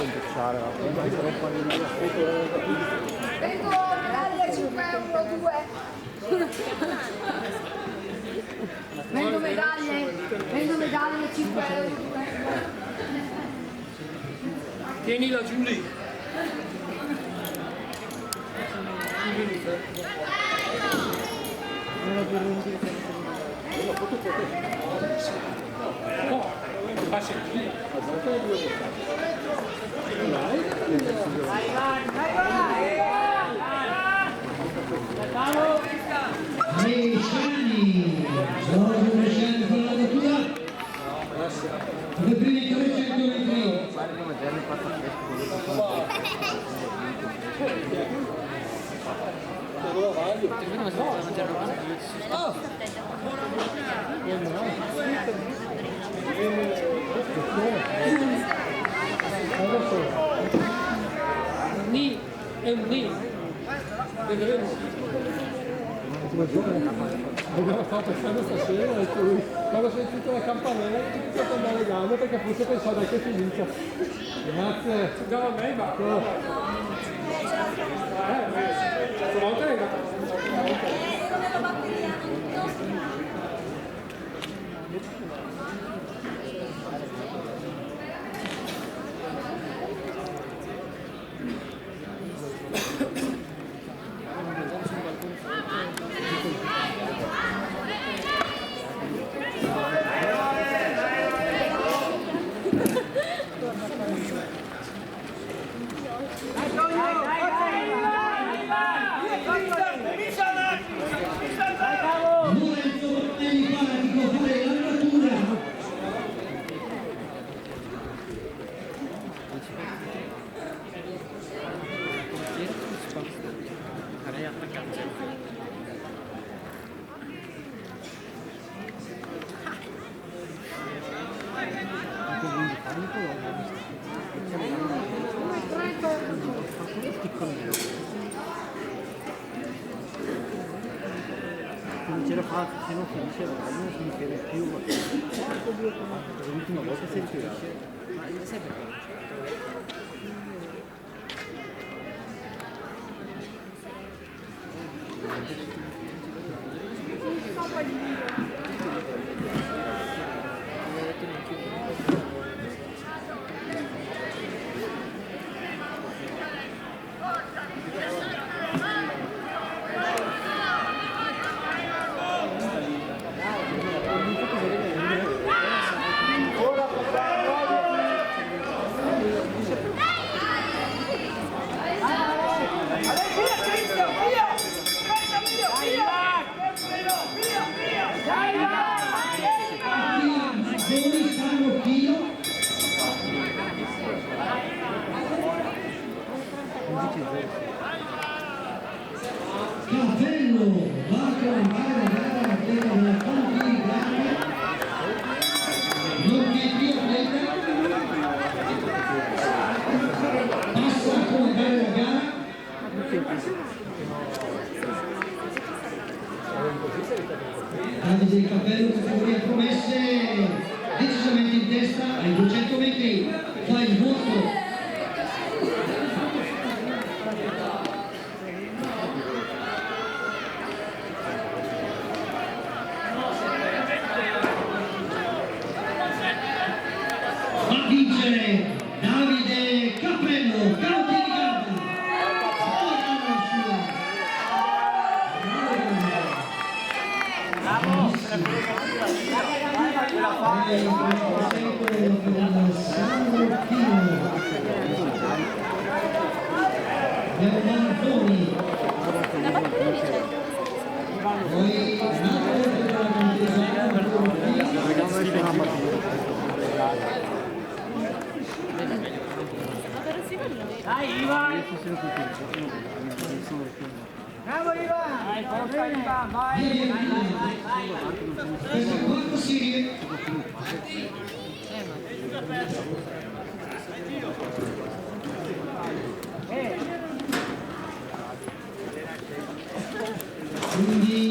Vengo medaglia 5 euro 2. Vendo medaglie 5 euro 2. Tienila giù lì. Passa qui. Bresciani, Giorgio Bresciani con la battuta come primi 300 metri. Ni e un ni. Vedremo. Abbiamo fatto pensando stasera e poi quando ho sentito la campanella ho iniziato ad andare gambe perché forse pensavo che finisce. Grazie. No, a me va. Stavolta è andato. Lorenzo Elipatico fare la battuta. C'era fatto, se non finisce la non si chiede più, l'ultima volta si è ritirato. Ma sai perché? Cappello va a comandare la gara della Contigana, l'obiettivo atleta passa a comandare la gara. Davide Cappello, categoria promesse, decisamente in testa ai 200 metri, fa il vuoto. A vincere Davide Cappello, campi di Garda. Bernardoni. Poi Dai, Ivan! Bravo Ivan! Dai, forza Ivan, vai! questa è 4 serie. Quindi